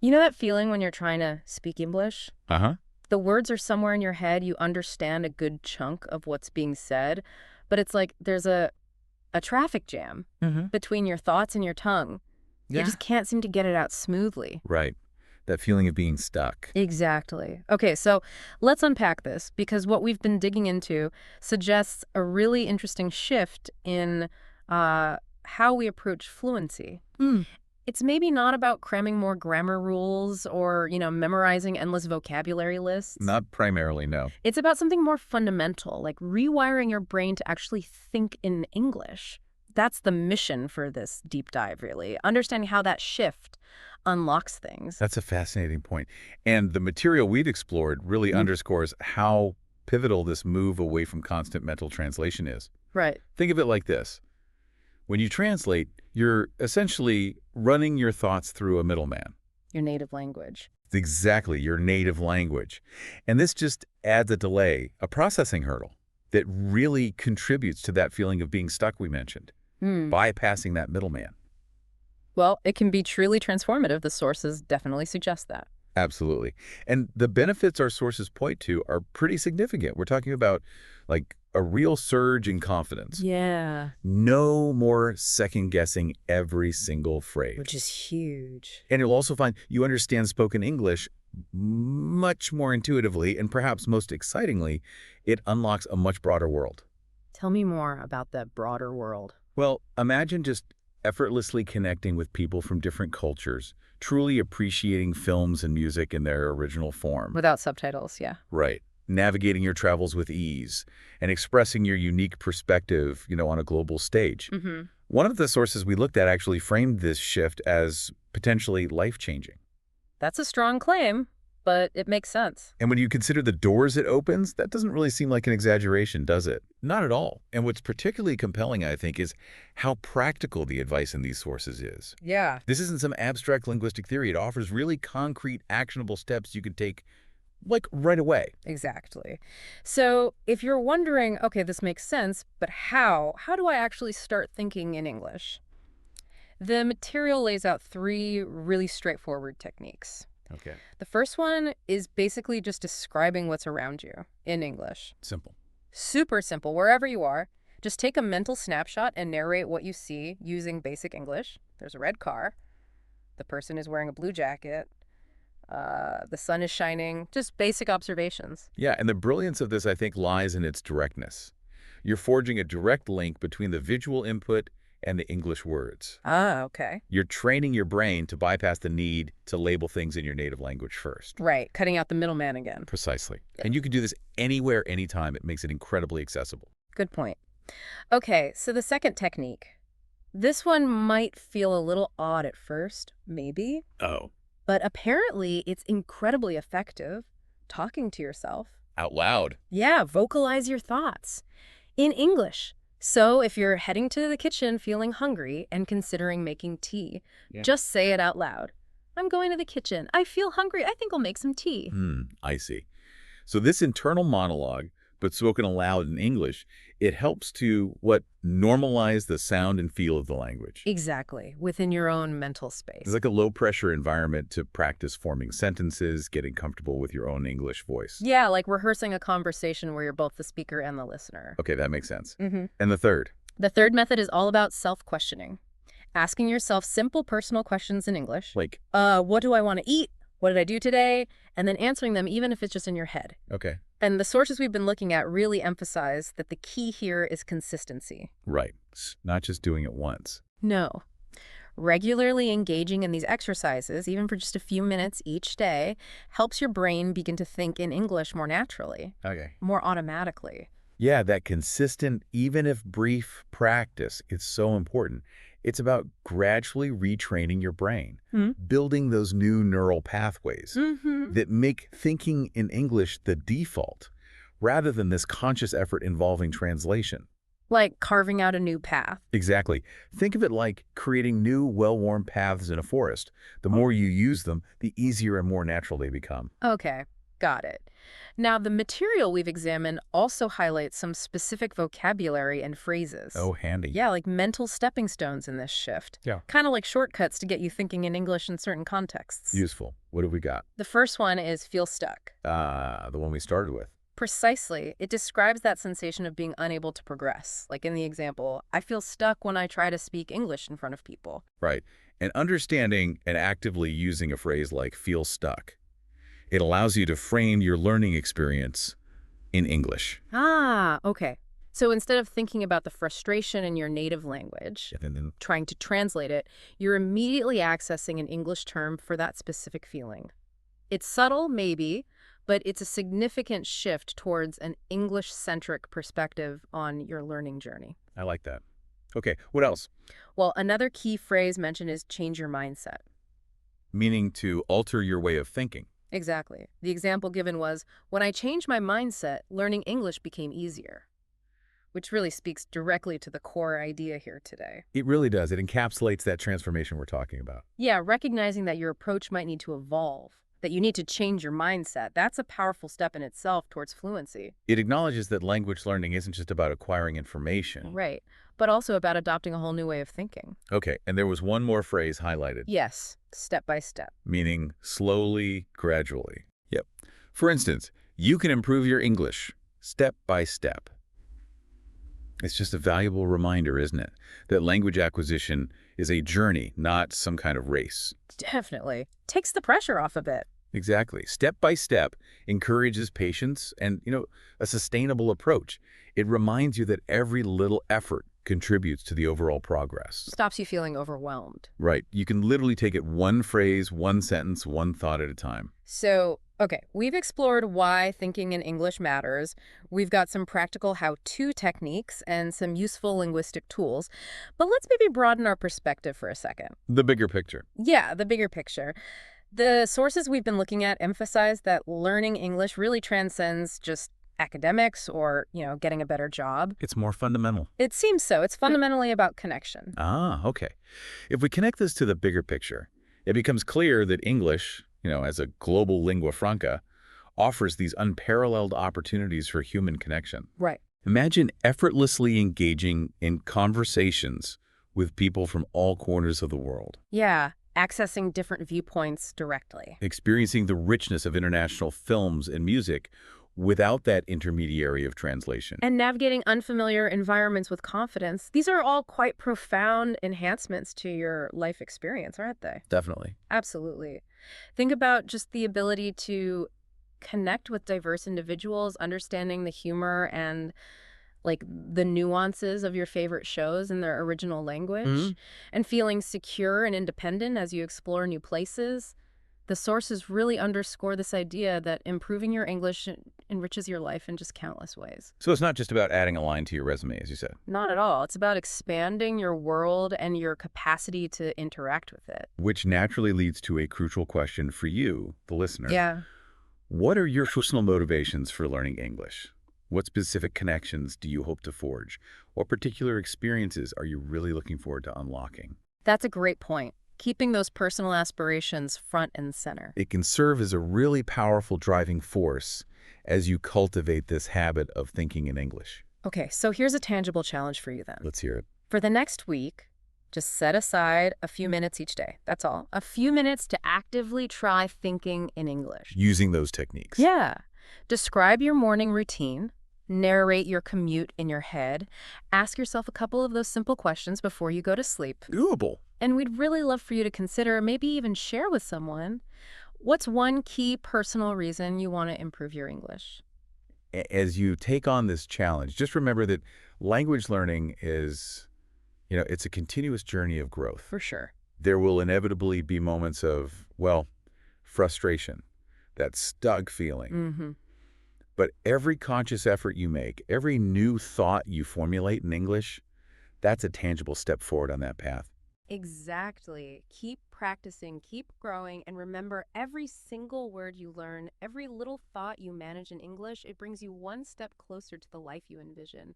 You know that feeling when you're trying to speak English? Uh-huh. The words are somewhere in your head, you understand a good chunk of what's being said, but it's like there's a traffic jam Mm-hmm. between your thoughts and your tongue. You Yeah. just can't seem to get it out smoothly. Right. That feeling of being stuck. Exactly. Okay, so let's unpack this because what we've been digging into suggests a really interesting shift in uh, how we approach fluency. Mm. It's maybe not about cramming more grammar rules or, memorizing endless vocabulary lists. Not primarily, no. It's about something more fundamental, like rewiring your brain to actually think in English. That's the mission for this deep dive, really. Understanding how that shift unlocks things. That's a fascinating point. And the material we've explored really Mm. underscores how pivotal this move away from constant mental translation is. Right. Think of it like this. When you translate, you're essentially running your thoughts through a middleman. Your native language. It's exactly your native language. And this just adds a delay, a processing hurdle that really contributes to that feeling of being stuck we mentioned, Hmm. bypassing that middleman. Well, it can be truly transformative. The sources definitely suggest that. Absolutely. And the benefits our sources point to are pretty significant. We're talking about like a real surge in confidence. Yeah. No more second guessing every single phrase. Which is huge. And you'll also find you understand spoken English much more intuitively, and perhaps most excitingly, it unlocks a much broader world. Tell me more about that broader world. Well, imagine just effortlessly connecting with people from different cultures, truly appreciating films and music in their original form. Without subtitles, yeah. Right. Navigating your travels with ease and expressing your unique perspective, on a global stage. Mm-hmm. One of the sources we looked at actually framed this shift as potentially life-changing. That's a strong claim, but it makes sense. And when you consider the doors it opens, that doesn't really seem like an exaggeration, does it? Not at all. And what's particularly compelling, I think, is how practical the advice in these sources is. Yeah. This isn't some abstract linguistic theory. It offers really concrete, actionable steps you can take, like, right away. Exactly. So if you're wondering, okay, this makes sense, but how? How do I actually start thinking in English? The material lays out three really straightforward techniques. Okay. The first one is basically just describing what's around you in English. Simple. Super simple, wherever you are. Just take a mental snapshot and narrate what you see using basic English. There's a red car. The person is wearing a blue jacket. The sun is shining. Just basic observations. Yeah, and the brilliance of this, I think, lies in its directness. You're forging a direct link between the visual input and the English words. Ah, okay. You're training your brain to bypass the need to label things in your native language first. Right, cutting out the middleman again. Precisely. And you can do this anywhere, anytime. It makes it incredibly accessible. Good point. Okay, so the second technique. This one might feel a little odd at first, maybe, Oh. but apparently it's incredibly effective. Talking to yourself. Out loud. Yeah, vocalize your thoughts in English. So if you're heading to the kitchen feeling hungry and considering making tea, Yeah. just say it out loud. I'm going to the kitchen. I feel hungry. I think I'll make some tea. I see. So this internal monologue, but spoken aloud in English, it helps to normalize the sound and feel of the language. Exactly, within your own mental space. It's like a low-pressure environment to practice forming sentences, getting comfortable with your own English voice. Yeah, like rehearsing a conversation where you're both the speaker and the listener. Okay, that makes sense. Mm-hmm. And the third? The third method is all about self-questioning. Asking yourself simple personal questions in English. Like, What do I want to eat? What did I do today? And then answering them even if it's just in your head. okay. And the sources we've been looking at really emphasize that the key here is consistency. Right. Not just doing it once. No. Regularly engaging in these exercises, even for just a few minutes each day, helps your brain begin to think in English more naturally, Okay. more automatically. Yeah, that consistent, even if brief practice, it's so important. It's about gradually retraining your brain, building those new neural pathways Mm-hmm. that make thinking in English the default, rather than this conscious effort involving translation. Like carving out a new path. Exactly. Think of it like creating new, well-worn paths in a forest. The more you use them, the easier and more natural they become. Okay. Got it. Now, the material we've examined also highlights some specific vocabulary and phrases. Oh, handy. Yeah, like mental stepping stones in this shift. Yeah. Kind of like shortcuts to get you thinking in English in certain contexts. Useful. What have we got? The first one is feel stuck. The one we started with. Precisely. It describes that sensation of being unable to progress. Like in the example, I feel stuck when I try to speak English in front of people. Right. And understanding and actively using a phrase like feel stuck, it allows you to frame your learning experience in English. Ah, okay. So instead of thinking about the frustration in your native language, And then, trying to translate it, you're immediately accessing an English term for that specific feeling. It's subtle, maybe, but it's a significant shift towards an English-centric perspective on your learning journey. I like that. Okay, what else? Well, another key phrase mentioned is change your mindset. Meaning to alter your way of thinking. Exactly. The example given was, when I changed my mindset, learning English became easier, which really speaks directly to the core idea here today. It really does. It encapsulates that transformation we're talking about. Yeah, recognizing that your approach might need to evolve, that you need to change your mindset, that's a powerful step in itself towards fluency. It acknowledges that language learning isn't just about acquiring information. Right. But also about adopting a whole new way of thinking. Okay, and there was one more phrase highlighted, Yes, step by step. meaning slowly, gradually. Yep. For instance, you can improve your English step by step. It's just a valuable reminder, isn't it, that language acquisition is a journey, not some kind of race. Definitely. Takes the pressure off a bit. Exactly. Step by step encourages patience and, a sustainable approach. It reminds you that every little effort contributes to the overall progress. Stops you feeling overwhelmed. Right. You can literally take it one phrase, one sentence, one thought at a time. So, okay, we've explored why thinking in English matters. We've got some practical how-to techniques and some useful linguistic tools. But let's maybe broaden our perspective for a second. The bigger picture. Yeah, the bigger picture. The sources we've been looking at emphasize that learning English really transcends just academics or, getting a better job. It's more fundamental. It seems so. It's fundamentally about connection. Ah, okay. If we connect this to the bigger picture, it becomes clear that English, as a global lingua franca, offers these unparalleled opportunities for human connection. Right. Imagine effortlessly engaging in conversations with people from all corners of the world. Yeah, accessing different viewpoints directly. Experiencing the richness of international films and music without that intermediary of translation. And navigating unfamiliar environments with confidence. These are all quite profound enhancements to your life experience, aren't they? Definitely. Absolutely. Think about just the ability to connect with diverse individuals, understanding the humor and like the nuances of your favorite shows in their original language, and feeling secure and independent as you explore new places. The sources really underscore this idea that improving your English enriches your life in just countless ways. So it's not just about adding a line to your resume, as you said. Not at all. It's about expanding your world and your capacity to interact with it. Which naturally leads to a crucial question for you, the listener. Yeah. What are your personal motivations for learning English? What specific connections do you hope to forge? What particular experiences are you really looking forward to unlocking? That's a great point. Keeping those personal aspirations front and center. It can serve as a really powerful driving force as you cultivate this habit of thinking in English. Okay, so here's a tangible challenge for you then. Let's hear it. For the next week, just set aside a few minutes each day. That's all. A few minutes to actively try thinking in English. Using those techniques. Yeah. Describe your morning routine. Narrate your commute in your head. Ask yourself a couple of those simple questions before you go to sleep. Doable. And we'd really love for you to consider, maybe even share with someone, what's one key personal reason you want to improve your English? As you take on this challenge, just remember that language learning is, it's a continuous journey of growth. For sure. There will inevitably be moments of, frustration, that stuck feeling. But every conscious effort you make, every new thought you formulate in English, that's a tangible step forward on that path. Exactly. Keep practicing, keep growing, and remember every single word you learn, every little thought you manage in English, it brings you one step closer to the life you envision.